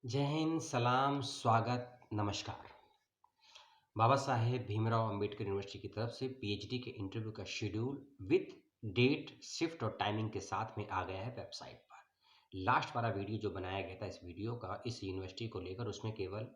जय हिंद, सलाम, स्वागत, नमस्कार। बाबा साहेब भीमराव अंबेडकर यूनिवर्सिटी की तरफ से पीएचडी के इंटरव्यू का शेड्यूल विथ डेट, शिफ्ट और टाइमिंग के साथ में आ गया है वेबसाइट पर। लास्ट वाला वीडियो जो बनाया गया था इस वीडियो का इस यूनिवर्सिटी को लेकर, उसमें केवल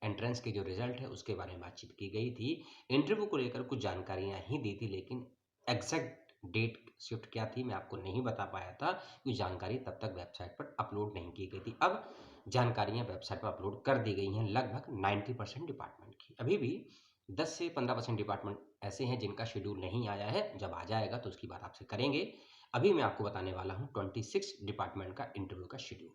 एंट्रेंस के जो रिजल्ट है उसके बारे में बातचीत की गई थी। इंटरव्यू को लेकर कुछ जानकारियां ही दी थी, लेकिन एग्जैक्ट डेट शिफ्ट क्या थी मैं आपको नहीं बता पाया था, क्योंकि जानकारी तब तक वेबसाइट पर अपलोड नहीं की गई थी। अब जानकारियां वेबसाइट पर अपलोड कर दी गई हैं, लगभग 90% डिपार्टमेंट की। अभी भी 10 से 15% डिपार्टमेंट ऐसे हैं जिनका शेड्यूल नहीं आया है। जब आ जाएगा तो उसकी बात आपसे करेंगे। अभी मैं आपको बताने वाला हूं 26 डिपार्टमेंट का इंटरव्यू का शेड्यूल।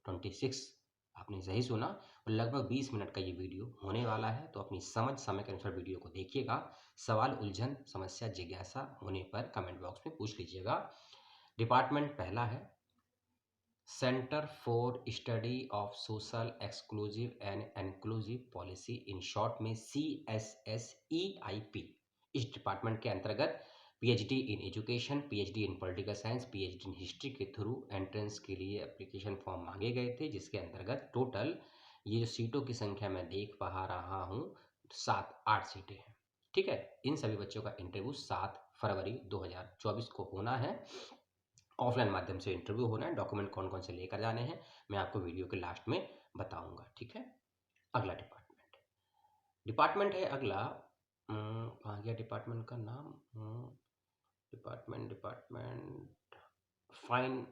26, आपने सही सुना। और लगभग 20 मिनट का ये वीडियो होने वाला है, तो अपनी समझ समय के अनुसार वीडियो को देखिएगा। सवाल, उलझन, समस्या, जिज्ञासा होने पर कमेंट बॉक्स में पूछ लीजिएगा। डिपार्टमेंट पहला है centre for study of social exclusive and inclusive policy, in short में CSSEIP। इस डिपार्टमेंट के अंतर्गत PhD in education, PhD in political science, PhD in history के थ्रू एंट्रेंस के लिए एप्लीकेशन फॉर्म मांगे गए थे, जिसके अंतर्गत टोटल ये जो सीटों की संख्या मैं देख पा रहा हूँ 7-8 सीटें हैं। ठीक है, इन सभी बच्चों का इंटरव्यू 7 फरवरी 2024 को होना है। ऑफलाइन माध्यम से इंटरव्यू होना है। डॉक्यूमेंट कौन कौन से लेकर जाने हैं मैं आपको वीडियो के लास्ट में बताऊंगा। ठीक है, अगला डिपार्टमेंट डिपार्टमेंट है अगला। कहाँ गया डिपार्टमेंट का नाम? Department fine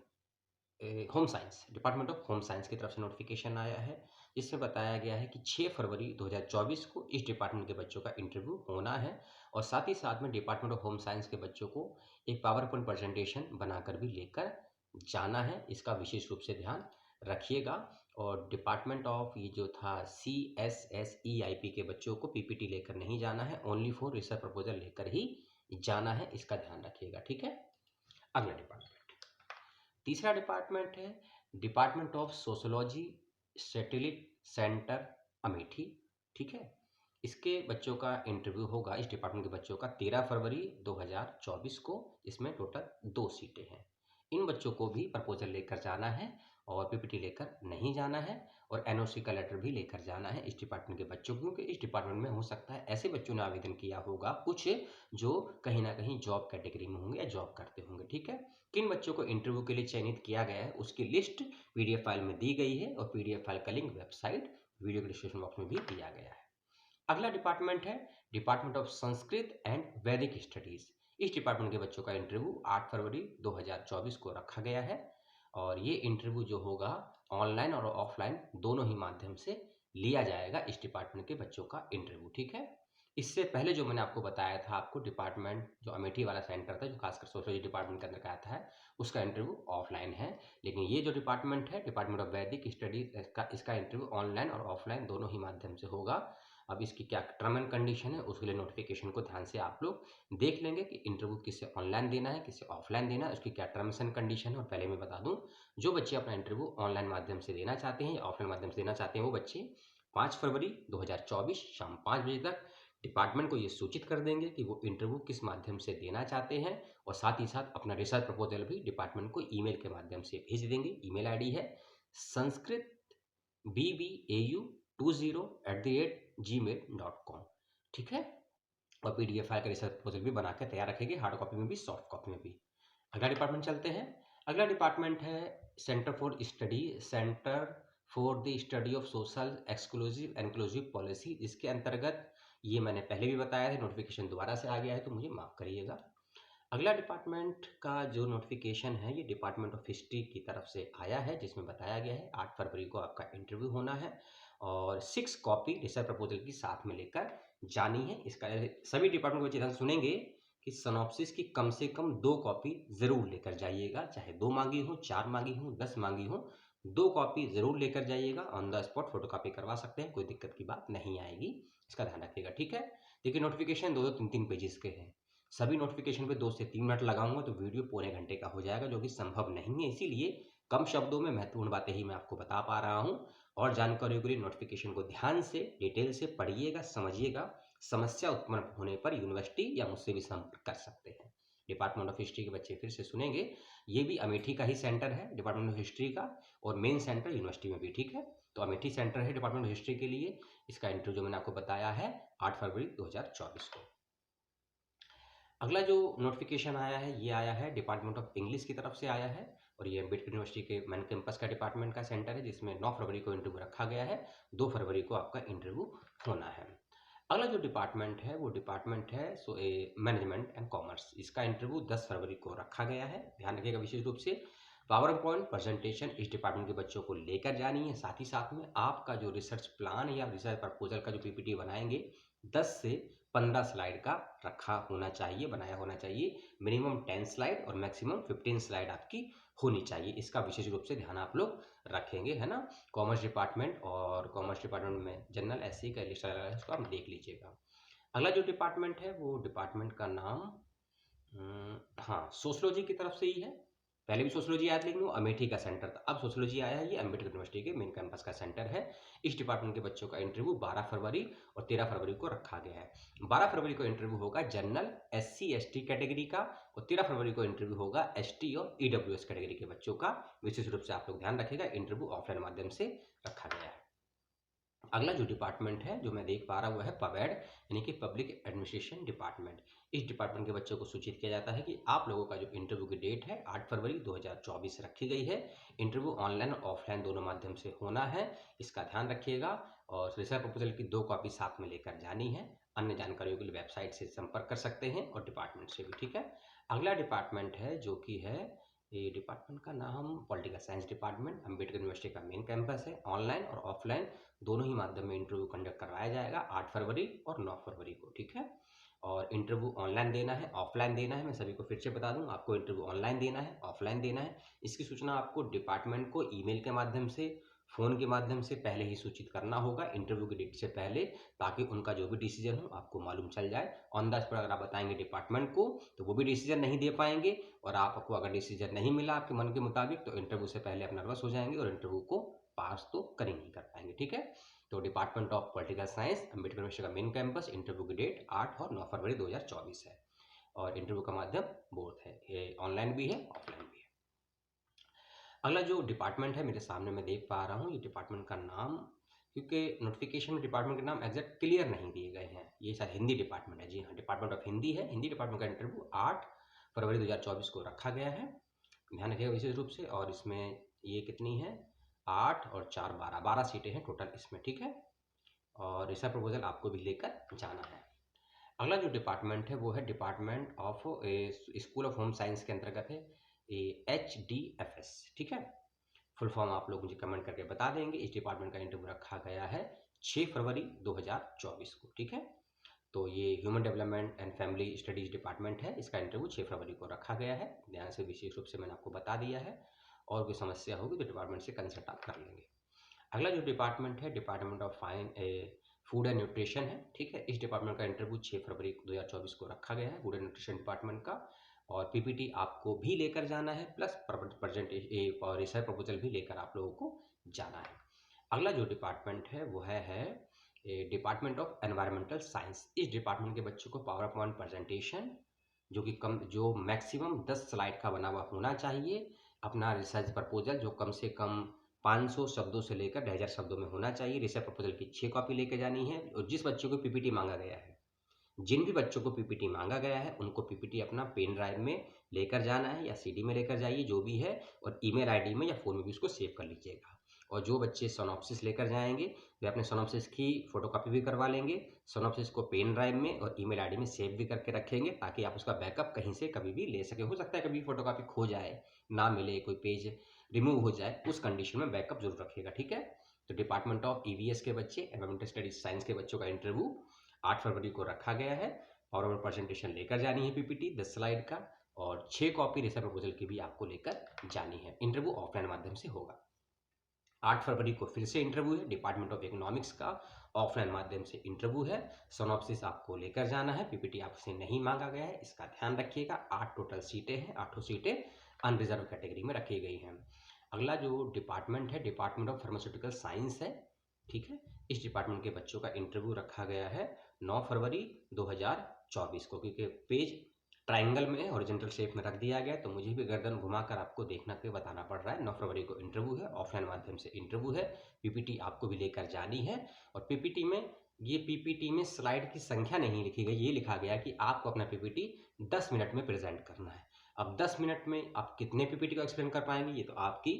home science, department of home science की तरफ से नोटिफिकेशन आया है, जिसमें बताया गया है कि 6 फरवरी 2024 को इस डिपार्टमेंट के बच्चों का इंटरव्यू होना है। और साथ ही साथ में डिपार्टमेंट ऑफ होम साइंस के बच्चों को एक पावर पॉइंट प्रेजेंटेशन बनाकर भी लेकर जाना है। इसका विशेष रूप से ध्यान रखिएगा। और डिपार्टमेंट ऑफ ये जो था CSSEIP के बच्चों को पीपीटी लेकर नहीं जाना है, ओनली फॉर रिसर्च प्रपोजल लेकर ही जाना है, इसका ध्यान रखिएगा। ठीक है, अगला डिपार्टमेंट, तीसरा डिपार्टमेंट है department of sociology, satellite centre, Amethi. ठीक है, इसके बच्चों का इंटरव्यू होगा, इस डिपार्टमेंट के बच्चों का 13 फरवरी 2024 को। इसमें टोटल 2 सीटें हैं। इन बच्चों को भी प्रपोजल लेकर जाना है और पीपीटी लेकर नहीं जाना है, और एनओसी का लेटर भी लेकर जाना है इस डिपार्टमेंट के बच्चों को, क्योंकि इस डिपार्टमेंट में हो सकता है ऐसे बच्चों ने आवेदन किया होगा कुछ जो कहीं ना कहीं जॉब कैटेगरी में होंगे या जॉब करते होंगे। ठीक है, किन बच्चों को इंटरव्यू के लिए चयनित किया गया है उसकी लिस्ट पीडीएफ फाइल में दी गई है, और पीडीएफ फाइल का लिंक वेबसाइट वीडियो के डिस्क्रिप्शन बॉक्स में भी दिया गया है। अगला डिपार्टमेंट है डिपार्टमेंट ऑफ संस्कृत एंड वैदिक स्टडीज। इस डिपार्टमेंट के बच्चों का इंटरव्यू 8 फरवरी 2024 को रखा गया है, और ये इंटरव्यू जो होगा ऑनलाइन और ऑफलाइन दोनों ही माध्यम से लिया जाएगा इस डिपार्टमेंट के बच्चों का इंटरव्यू। ठीक है, इससे पहले जो मैंने आपको बताया था, आपको डिपार्टमेंट जो अमेठी वाला सेंटर था जो खासकर सोशोलॉजी डिपार्टमेंट के अंदर का आता है, उसका इंटरव्यू ऑफलाइन है। लेकिन ये जो डिपार्टमेंट है डिपार्टमेंट ऑफ वैदिक स्टडीज, इसका इंटरव्यू ऑनलाइन और ऑफलाइन दोनों ही माध्यम से होगा। अब इसकी क्या टर्म एंड कंडीशन है उसके लिए नोटिफिकेशन को ध्यान से आप लोग देख लेंगे कि इंटरव्यू किससे ऑनलाइन देना है, किससे ऑफलाइन देना है, उसकी क्या टर्म्स एंड कंडीशन है। और पहले मैं बता दूं, जो बच्चे अपना इंटरव्यू ऑनलाइन माध्यम से देना चाहते हैं या ऑफलाइन माध्यम से देना चाहते हैं, वो बच्चे 5 फरवरी 2024 शाम 5 बजे तक डिपार्टमेंट को ये सूचित कर देंगे कि वो इंटरव्यू किस माध्यम से देना चाहते हैं, और साथ ही साथ अपना रिसर्च प्रपोजल भी डिपार्टमेंट को ईमेल के माध्यम से भेज देंगे। ईमेल आईडी है संस्कृत BBAU20@gmail.com। ठीक है, और पीडीएफ फाइल का रिसर्च प्रपोजल भी बना के तैयार रखेंगे, हार्ड कॉपी में भी सॉफ्ट कॉपी में भी। अगला डिपार्टमेंट चलते हैं। अगला डिपार्टमेंट है centre for the study of social exclusive inclusive policy. इसके अंतर्गत ये मैंने पहले भी बताया है, नोटिफिकेशन दोबारा से आ गया है तो मुझे माफ करिएगा। अगला डिपार्टमेंट का जो नोटिफिकेशन है ये डिपार्टमेंट ऑफ हिस्ट्री की तरफ से आया है, जिसमें बताया गया है 8 फरवरी को आपका इंटरव्यू होना है, और 6 कॉपी रिसर्च प्रपोजल की साथ में लेकर जानी है। इसका सभी डिपार्टमेंट को ध्यान सुनेंगे कि सनॉप्सिस की कम से कम 2 कॉपी जरूर लेकर जाइएगा, चाहे 2 मांगी हो, 4 मांगी हो, 10 मांगी हो, 2 कॉपी जरूर लेकर जाइएगा। ऑन द स्पॉट फोटोकॉपी करवा सकते हैं, कोई दिक्कत की बात नहीं आएगी, इसका ध्यान रखिएगा। ठीक है, देखिए नोटिफिकेशन 2-2, 3-3 पेजेस के हैं। सभी नोटिफिकेशन पे 2 से 3 मिनट लगाऊंगा तो वीडियो पौने घंटे का हो जाएगा, जो कि संभव नहीं है। इसीलिए कम शब्दों में महत्वपूर्ण बातें ही मैं आपको बता पा रहा हूं। और जानकारियों के लिए नोटिफिकेशन को ध्यान से डिटेल से पढ़िएगा, समझिएगा। समस्या उत्पन्न होने पर यूनिवर्सिटी या मुझसे भी संपर्क कर सकते हैं। डिपार्टमेंट ऑफ हिस्ट्री के बच्चे फिर से सुनेंगे, ये भी अमेठी का ही सेंटर है डिपार्टमेंट ऑफ हिस्ट्री का, और मेन सेंटर यूनिवर्सिटी में भी, ठीक है। तो अमेठी सेंटर है डिपार्टमेंट ऑफ हिस्ट्री के लिए। इसका इंटरव्यू जो मैंने आपको बताया है 8 फरवरी 2024 को। अगला जो नोटिफिकेशन आया है ये आया है डिपार्टमेंट ऑफ इंग्लिश की तरफ से आया है, और ये अम्बेडकर यूनिवर्सिटी के मेन कैंपस का डिपार्टमेंट का सेंटर है, जिसमें 9 फरवरी को इंटरव्यू रखा गया है, 2 फरवरी को आपका इंटरव्यू होना है। अगला जो डिपार्टमेंट है वो डिपार्टमेंट है मैनेजमेंट एंड कॉमर्स। इसका इंटरव्यू 10 फरवरी को रखा गया है। ध्यान रखिएगा विशेष रूप से पावर पॉइंट प्रेजेंटेशन इस डिपार्टमेंट के बच्चों को लेकर जानी है। साथ ही साथ में आपका जो रिसर्च प्लान या रिसर्च प्रपोजल का जो पीपीटी बनाएंगे 10 से 15 स्लाइड का रखा होना चाहिए, बनाया होना चाहिए। मिनिमम 10 स्लाइड और मैक्सिमम 15 स्लाइड आपकी होनी चाहिए। इसका विशेष रूप से ध्यान आप लोग रखेंगे, है ना। कॉमर्स डिपार्टमेंट और कॉमर्स डिपार्टमेंट में जनरल एससी का लिस्ट आया है, इसको आप देख लीजिएगा। अगला जो डिपार्टमेंट है वो डिपार्टमेंट का नाम हाँ सोशलॉजी की तरफ से ही है। पहले भी सोशलॉजी आया था लेकिन वो अमेठी का सेंटर था, अब सोशलॉजी आया है, ये अम्बेडकर यूनिवर्सिटी के मेन कैंपस का सेंटर है। इस डिपार्टमेंट के बच्चों का इंटरव्यू 12 फरवरी और 13 फरवरी को रखा गया है। 12 फरवरी को इंटरव्यू होगा जनरल एससी एसटी कैटेगरी का, और 13 फरवरी को इंटरव्यू होगा एसटी और ईडब्ल्यूएस कैटेगरी के बच्चों का। विशेष रूप से आप लोग ध्यान रखिएगा, इंटरव्यू ऑफलाइन माध्यम से रखा गया है। अगला जो डिपार्टमेंट है जो मैं देख पा रहा हूँ है पवेड, यानी कि पब्लिक एडमिनिस्ट्रेशन डिपार्टमेंट। इस डिपार्टमेंट के बच्चों को सूचित किया जाता है कि आप लोगों का जो इंटरव्यू की डेट है 8 फरवरी 2024 रखी गई है। इंटरव्यू ऑनलाइन और ऑफलाइन दोनों माध्यम से होना है, इसका ध्यान रखिएगा। और रिसर्च प्रपोजल की 2 कॉपी साथ में लेकर जानी है। अन्य जानकारियों के लिए वेबसाइट से संपर्क कर सकते हैं और डिपार्टमेंट से भी, ठीक है। अगला डिपार्टमेंट है जो कि है ये डिपार्टमेंट का नाम political science department, Ambedkar university का मेन कैंपस है। ऑनलाइन और ऑफलाइन दोनों ही माध्यम में इंटरव्यू कंडक्ट करवाया जाएगा 8 फरवरी और 9 फरवरी को, ठीक है। और इंटरव्यू ऑनलाइन देना है ऑफलाइन देना है, मैं सभी को फिर से बता दूं, आपको इंटरव्यू ऑनलाइन देना है ऑफलाइन देना है। इसकी सूचना आपको डिपार्टमेंट को ईमेल के माध्यम से, फ़ोन के माध्यम से पहले ही सूचित करना होगा इंटरव्यू की डेट से पहले, ताकि उनका जो भी डिसीजन हो आपको मालूम चल जाए। ऑन द स्पॉट अगर आप बताएंगे डिपार्टमेंट को तो वो भी डिसीजन नहीं दे पाएंगे, और आपको अगर डिसीजन नहीं मिला आपके मन के मुताबिक तो इंटरव्यू से पहले आप नर्वस हो जाएंगे और इंटरव्यू को पास तो कर ही नहीं कर पाएंगे, ठीक है। तो department of political science Ambedkar university का मेन कैंपस, इंटरव्यू की डेट 8 और 9 फरवरी 2024 है, और इंटरव्यू का माध्यम बोथ है, ये ऑनलाइन भी है ऑफलाइन भी है। अगला जो डिपार्टमेंट है मेरे सामने मैं देख पा रहा हूँ, ये डिपार्टमेंट का नाम, क्योंकि नोटिफिकेशन में डिपार्टमेंट के नाम एग्जैक्ट क्लियर नहीं दिए गए हैं, ये शायद हिंदी डिपार्टमेंट है। जी हाँ, डिपार्टमेंट ऑफ हिंदी है। हिंदी डिपार्टमेंट का इंटरव्यू 8 फरवरी 2024 को रखा गया है, ध्यान रखिएगा विशेष रूप से। और इसमें ये कितनी है, 8 और 4 12 सीटें हैं टोटल इसमें, ठीक है। और रिसर्च प्रपोजल आपको भी लेकर जाना है। अगला जो डिपार्टमेंट है वो है department of school of home science के अंतर्गत है HDFS, ठीक है। फुल फॉर्म आप लोग मुझे कमेंट करके बता देंगे। इस डिपार्टमेंट का इंटरव्यू रखा गया है 6 फरवरी 2024 को, ठीक है। तो ये human development and family studies department है, इसका इंटरव्यू 6 फरवरी को रखा गया है। ध्यान से विशेष रूप से मैंने आपको बता दिया है, और कोई समस्या होगी तो डिपार्टमेंट से कंसल्ट आप कर लेंगे। अगला जो डिपार्टमेंट है department of food and nutrition है, ठीक है। इस डिपार्टमेंट का इंटरव्यू 6 फरवरी 2024 को रखा गया है, फूड एंड न्यूट्रिशन डिपार्टमेंट का। और पीपीटी आपको भी लेकर जाना है, प्लस प्रेजेंटेशन और रिसर्च प्रपोजल भी लेकर आप लोगों को जाना है। अगला जो डिपार्टमेंट है वो है डिपार्टमेंट ऑफ एनवायरमेंटल साइंस। इस डिपार्टमेंट के बच्चों को पावर पॉइंट प्रेजेंटेशन जो मैक्सिमम 10 स्लाइड का बना हुआ होना चाहिए, अपना रिसर्च प्रपोजल जो कम से कम 500 शब्दों से लेकर 1000 शब्दों में होना चाहिए। रिसर्च प्रपोजल की 6 कॉपी लेके जानी है। और जिस बच्चों को पीपीटी मांगा गया है, जिन भी बच्चों को पीपीटी मांगा गया है उनको पीपीटी अपना पेन ड्राइव में लेकर जाना है, या सीडी में लेकर जाइए जो भी है, और ईमेल आईडी में या फ़ोन में भी उसको सेव कर लीजिएगा। और जो बच्चे सोनॉप्सिस लेकर जाएंगे वे अपने सोनॉप्सिस की फोटोकॉपी भी करवा लेंगे, सोनॉप्सिस को पेन ड्राइव में और ईमेल आईडी में सेव भी करके रखेंगे, ताकि आप उसका बैकअप कहीं से कभी भी ले सके। हो सकता है कभी फोटोकॉपी खो जाए, ना मिले, कोई पेज रिमूव हो जाए, उस कंडीशन में बैकअप जरूर रखिएगा, ठीक है। तो डिपार्टमेंट ऑफ ईवीएस के बच्चे, एनवायरमेंटल स्टडीज साइंस के बच्चों का इंटरव्यू 8 फरवरी को रखा गया है। और प्रेजेंटेशन लेकर जानी है पीपीटी 10 स्लाइड का, और 6 कॉपी रिसर्च प्रपोजल की भी आपको लेकर जानी है। इंटरव्यू ऑफलाइन माध्यम से होगा। 8 फरवरी को फिर से इंटरव्यू है डिपार्टमेंट ऑफ इकोनॉमिक्स का, ऑफलाइन माध्यम से इंटरव्यू है। सोनॉप्सिस आपको लेकर जाना है, पीपीटी आपसे नहीं मांगा गया है, इसका ध्यान रखिएगा। 8 टोटल सीटें हैं, 8 सीटें अनरिजर्व कैटेगरी में रखी गई हैं। अगला जो डिपार्टमेंट है डिपार्टमेंट ऑफ फार्मास्यूटिकल साइंस है, ठीक है। इस डिपार्टमेंट के बच्चों का इंटरव्यू रखा गया है 9 फरवरी 2024 को, क्योंकि पेज ट्रायंगल में हॉरिजॉन्टल शेप में रख दिया गया, तो मुझे भी गर्दन घुमाकर आपको देखना के बताना पड़ रहा है। 9 फरवरी को इंटरव्यू है, ऑफलाइन माध्यम से इंटरव्यू है, पीपीटी आपको भी लेकर जानी है। और पीपीटी में स्लाइड की संख्या नहीं लिखी गई, ये लिखा गया कि आपको अपना पीपीटी 10 मिनट में प्रेजेंट करना है। अब 10 मिनट में आप कितने पीपीटी को एक्सप्लेन कर पाएंगे, ये तो आपकी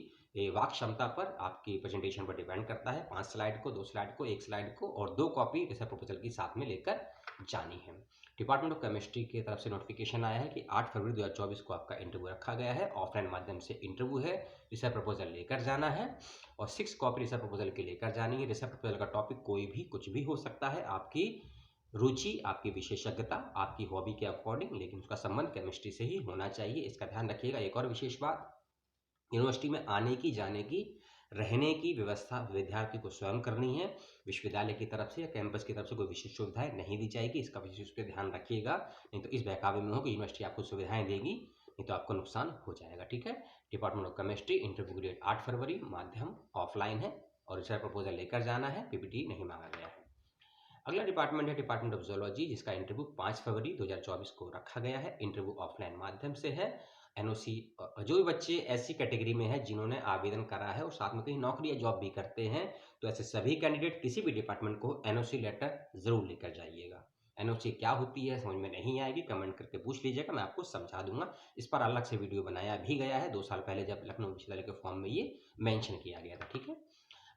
वाक क्षमता पर, आपकी प्रेजेंटेशन पर डिपेंड करता है। 5 स्लाइड को, 2 स्लाइड को, 1 स्लाइड को और 2 कॉपी रिसर्च प्रपोजल की साथ में लेकर जानी है। डिपार्टमेंट ऑफ केमिस्ट्री की तरफ से नोटिफिकेशन आया है कि 8 फरवरी 2024 को आपका इंटरव्यू रखा गया है। ऑफलाइन माध्यम से इंटरव्यू है, रिसर्च प्रपोजल लेकर जाना है और 6 कॉपी रिसर्च प्रपोजल की लेकर जानी है। रिसर्च प्रपोजल का टॉपिक कोई भी कुछ भी हो सकता है, आपकी रुचि, आपकी विशेषज्ञता, आपकी हॉबी के अकॉर्डिंग, लेकिन उसका संबंध केमिस्ट्री से ही होना चाहिए, इसका ध्यान रखिएगा। एक और विशेष बात, यूनिवर्सिटी में आने की, जाने की, रहने की व्यवस्था विद्यार्थी को स्वयं करनी है। विश्वविद्यालय की तरफ से या कैंपस की तरफ से कोई विशेष सुविधाएं नहीं दी जाएगी, इसका विशेष रूप से ध्यान रखिएगा। नहीं तो इस बहकावे में हो कि यूनिवर्सिटी आपको सुविधाएं देगी, नहीं तो आपको नुकसान हो जाएगा। ठीक है। Department of chemistry, interview date 8 फरवरी, माध्यम ऑफलाइन है और रिसर्च प्रपोजल लेकर जाना है, पीपीटी नहीं मांगा गया है। अगला डिपार्टमेंट है डिपार्टमेंट ऑफ जूलॉजी, जिसका इंटरव्यू 5 फरवरी 2024 को रखा गया है। इंटरव्यू ऑफलाइन माध्यम से है। एनओसी, जो भी बच्चे ऐसी कैटेगरी में है जिन्होंने आवेदन करा है और साथ में कहीं नौकरी या जॉब भी करते हैं, तो ऐसे सभी कैंडिडेट किसी भी डिपार्टमेंट को एनओसी लेटर जरूर लेकर जाइएगा। एनओसी क्या होती है समझ में नहीं आएगी, कमेंट करके पूछ लीजिएगा, मैं आपको समझा दूंगा। इस पर अलग से वीडियो बनाया भी गया है 2 साल पहले, जब लखनऊ विश्वविद्यालय के फॉर्म में ये मेंशन किया गया था। ठीक है।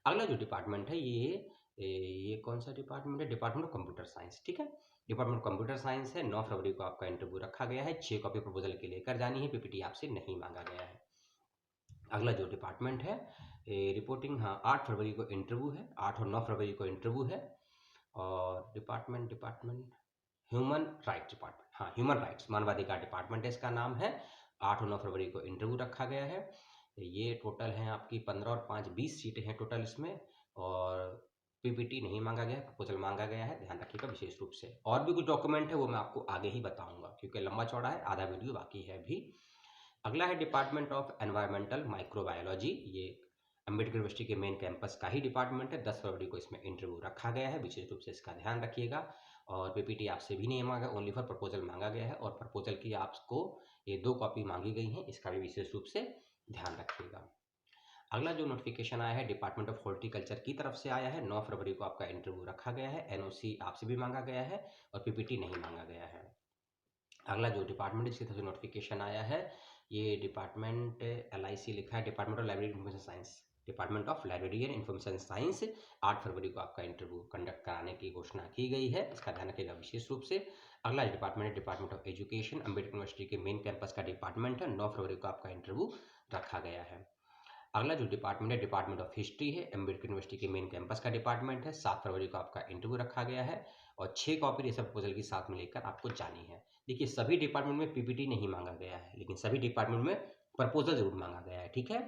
अगला जो डिपार्टमेंट है ये कौन सा डिपार्टमेंट है, डिपार्टमेंट ऑफ कंप्यूटर साइंस। ठीक है। डिपार्टमेंट ऑफ कंप्यूटर साइंस है। 9 फरवरी को आपका इंटरव्यू रखा गया है। 6 कॉपी प्रपोजल के लेकर जानी है, पीपीटी आपसे नहीं मांगा गया है। अगला जो डिपार्टमेंट है रिपोर्टिंग, हाँ 8 फरवरी को इंटरव्यू है, 8 और 9 फरवरी को इंटरव्यू है। और डिपार्टमेंट ह्यूमन राइट्स डिपार्टमेंट, हाँ ह्यूमन राइट्स, मानवाधिकार डिपार्टमेंट है इसका नाम है। 8 और 9 फरवरी को इंटरव्यू रखा गया है। ये टोटल है आपकी 15 और 5 20 सीटें हैं टोटल इसमें। और पीपीटी नहीं मांगा गया है, प्रपोजल मांगा गया है, ध्यान रखिएगा विशेष रूप से। और भी कुछ डॉक्यूमेंट है वो मैं आपको आगे ही बताऊंगा, क्योंकि लंबा चौड़ा है, आधा वीडियो बाकी है अभी। अगला है डिपार्टमेंट ऑफ एनवायरमेंटल माइक्रोबायोलॉजी, ये अम्बेडकर यूनिवर्सिटी के मेन कैंपस का ही डिपार्टमेंट है। 10 फरवरी को इसमें इंटरव्यू रखा गया है, विशेष रूप से इसका ध्यान रखिएगा। और पीपीटी आपसे भी नहीं मांगा, ओनली फॉर प्रपोजल मांगा गया है और प्रपोजल की आपको ये 2 कॉपी मांगी गई हैं, इसका भी विशेष रूप से ध्यान रखिएगा। अगला जो नोटिफिकेशन आया है डिपार्टमेंट ऑफ हॉर्टिकल्चर की तरफ से आया है। 9 फरवरी को आपका इंटरव्यू रखा गया है। एनओसी आपसे भी मांगा गया है और पीपीटी नहीं मांगा गया है। अगला जो डिपार्टमेंट जिसकी तरफ से नोटिफिकेशन आया है, ये डिपार्टमेंट LIC लिखा है, department of library information science, department of library and information science. 8 फरवरी को आपका इंटरव्यू कंडक्ट कराने की घोषणा की गई है, इसका ध्यान रखिएगा विशेष रूप से। अगला डिपार्टमेंट है department of education, Ambedkar university के मेन कैंपस का डिपार्टमेंट है। 9 फरवरी को आपका इंटरव्यू रखा गया है। अगला जो डिपार्टमेंट है डिपार्टमेंट ऑफ हिस्ट्री है, अम्बेडकर यूनिवर्सिटी के मेन कैंपस का डिपार्टमेंट है। 7 फरवरी को आपका इंटरव्यू रखा गया है और 6 कॉपी रिसर्च प्रपोजल की साथ में लेकर आपको जानी है। देखिए सभी डिपार्टमेंट में पीपीटी नहीं मांगा गया है, लेकिन सभी डिपार्टमेंट में प्रपोजल जरूर मांगा गया है। ठीक है।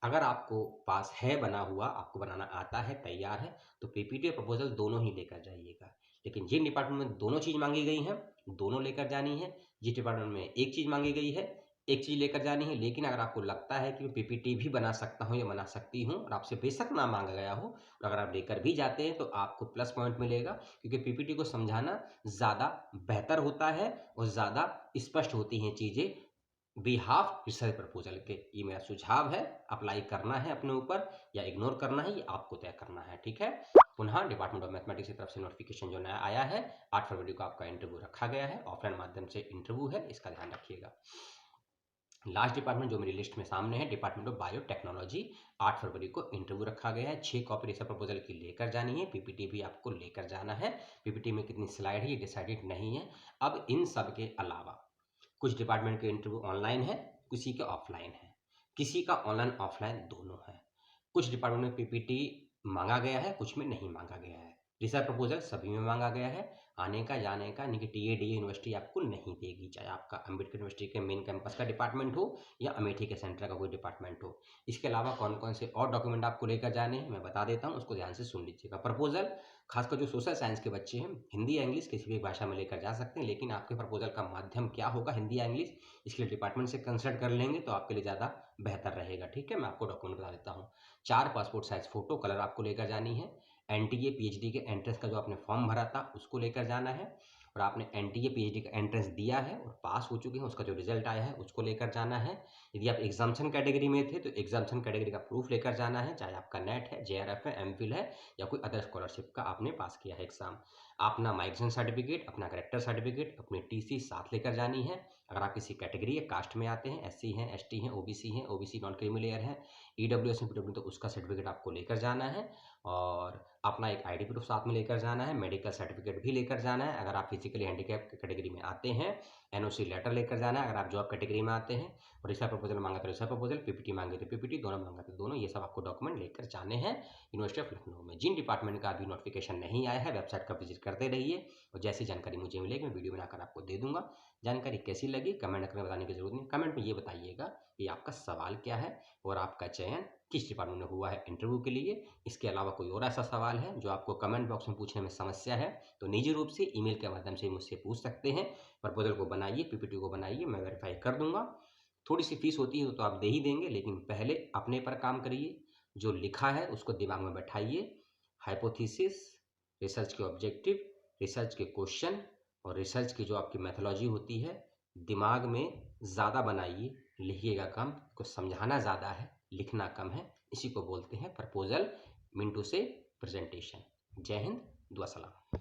अगर आपको पास है बना हुआ, आपको बनाना आता है, तैयार है, तो पीपीटी और प्रपोजल दोनों ही लेकर जाइएगा। लेकिन जिन डिपार्टमेंट में दोनों चीज़ मांगी गई हैं, दोनों लेकर जानी है। जिस डिपार्टमेंट में एक चीज़ मांगी गई है, एक चीज़ लेकर जानी है। लेकिन अगर आपको लगता है कि मैं पीपीटी भी बना सकता हूँ या बना सकती हूँ और आपसे बेशक ना मांगा गया हो, और अगर आप लेकर भी जाते हैं तो आपको प्लस पॉइंट मिलेगा, क्योंकि पीपीटी को समझाना ज़्यादा बेहतर होता है और ज़्यादा स्पष्ट होती हैं चीज़ें बिहाफ रिसर्च प्रपोजल के। ये मेरा सुझाव है, अप्लाई करना है अपने ऊपर या इग्नोर करना है, ये आपको तय करना है। ठीक है। पुनः डिपार्टमेंट ऑफ मैथमेटिक्स की तरफ से नोटिफिकेशन जो नया आया है, 8 फरवरी को आपका इंटरव्यू रखा गया है, ऑफलाइन माध्यम से इंटरव्यू है, इसका ध्यान रखिएगा। लास्ट डिपार्टमेंट जो मेरी लिस्ट में सामने है डिपार्टमेंट ऑफ बायोटेक्नोलॉजी, 8 फरवरी को इंटरव्यू रखा गया है। 6 कॉपी रिसर्च प्रपोजल की लेकर जानी है, पीपीटी भी आपको लेकर जाना है। पीपीटी में कितनी स्लाइड है ये डिसाइडेड नहीं है। अब इन सब के अलावा कुछ डिपार्टमेंट के इंटरव्यू ऑनलाइन है, किसी के ऑफलाइन है, किसी का ऑनलाइन ऑफलाइन दोनों है। कुछ डिपार्टमेंट में पीपीटी मांगा गया है, कुछ में नहीं मांगा गया है। रिसर्च प्रपोजल सभी में मांगा गया है। आने का जाने का यानी कि टीए यूनिवर्सिटी आपको नहीं देगी, चाहे आपका अम्बेडकर यूनिवर्सिटी के मेन कैंपस का डिपार्टमेंट हो या अमेठी के सेंटर का कोई डिपार्टमेंट हो। इसके अलावा कौन कौन से और डॉक्यूमेंट आपको लेकर जाने हैं मैं बता देता हूँ, उसको ध्यान से सुन लीजिएगा। प्रपोजल खासकर जो सोशल साइंस के बच्चे हैं, हिंदी या इंग्लिश किसी भी भाषा में लेकर जा सकते हैं, लेकिन आपके प्रपोजल का माध्यम क्या होगा, हिंदी या इंग्लिश, इसके लिए डिपार्टमेंट से कंसल्ट कर लेंगे तो आपके लिए ज़्यादा बेहतर रहेगा। ठीक है। मैं आपको डॉक्यूमेंट बता देता हूँ। 4 पासपोर्ट साइज फोटो कलर आपको लेकर जानी है। एनटीए पीएचडी के एंट्रेंस का जो आपने फॉर्म भरा था उसको लेकर जाना है। और आपने एनटीए पीएचडी का एंट्रेंस दिया है और पास हो चुके हैं, उसका जो रिजल्ट आया है उसको लेकर जाना है। यदि आप एग्जाम्पशन कैटेगरी में थे तो एग्जाम्पशन कैटेगरी का प्रूफ लेकर जाना है, चाहे आपका नेट है, जेआरएफ है, एमफिल है या कोई अदर स्कॉलरशिप का आपने पास किया है एग्जाम। अपना माइग्रेशन सर्टिफिकेट, अपना करेक्टर सर्टिफिकेट, अपनी टीसी साथ लेकर जानी है। अगर आप किसी कैटेगरी या कास्ट में आते हैं, एससी हैं, एसटी हैं, ओबीसी नॉन क्रीमी लेयर हैं, ईडब्ल्यूएस में पीडब्ल्यू, तो उसका सर्टिफिकेट आपको लेकर जाना है। और अपना एक आईडी प्रूफ साथ में लेकर जाना है, मेडिकल सर्टिफिकेट भी लेकर जाना है। अगर आप फिजिकली हैंडीकैप कैटेगरी में आते हैं, एनओसी लेटर लेकर जाना है। अगर आप जॉब कैटेगरी में आते हैं और रिसर्च प्रपोजल मांगा तो रिसर्च प्रपोजल, पीपीटी मांगे तो पीपीटी, दोनों मांगा तो दोनों, ये सब आपको डॉक्यूमेंट लेकर जाने हैं यूनिवर्सिटी ऑफ लखनऊ में। जिन डिपार्टमेंट का अभी नोटिफिकेशन नहीं आया है, वेबसाइट का विजिट करते रहिए और जैसी जानकारी मुझे मिलेगी मैं वीडियो बनाकर आपको दे दूंगा। जानकारी कैसी लगी कमेंट करके बताने की जरूरत नहीं, कमेंट में ये बताइएगा कि आपका सवाल क्या है और आपका चयन किस डिपार्टमेंट में हुआ है इंटरव्यू के लिए। इसके अलावा कोई और ऐसा सवाल है जो आपको कमेंट बॉक्स में पूछने में समस्या है तो निजी रूप से ईमेल के माध्यम से मुझसे पूछ सकते हैं। प्रपोजल को बनाइए, पीपीटी को बनाइए, मैं वेरीफाई कर दूंगा। थोड़ी सी फीस होती है तो आप दे ही देंगे, लेकिन पहले अपने पर काम करिए, जो लिखा है उसको दिमाग में बैठाइए। हाइपोथेसिस, रिसर्च के ऑब्जेक्टिव, रिसर्च के क्वेश्चन और रिसर्च की जो आपकी मेथोलॉजी होती है दिमाग में ज़्यादा बनाइए। लिखिएगा कम, कुछ समझाना ज़्यादा है, लिखना कम है। इसी को बोलते हैं प्रपोजल मिंटू से प्रेजेंटेशन। जय हिंद, दुआ सलाम।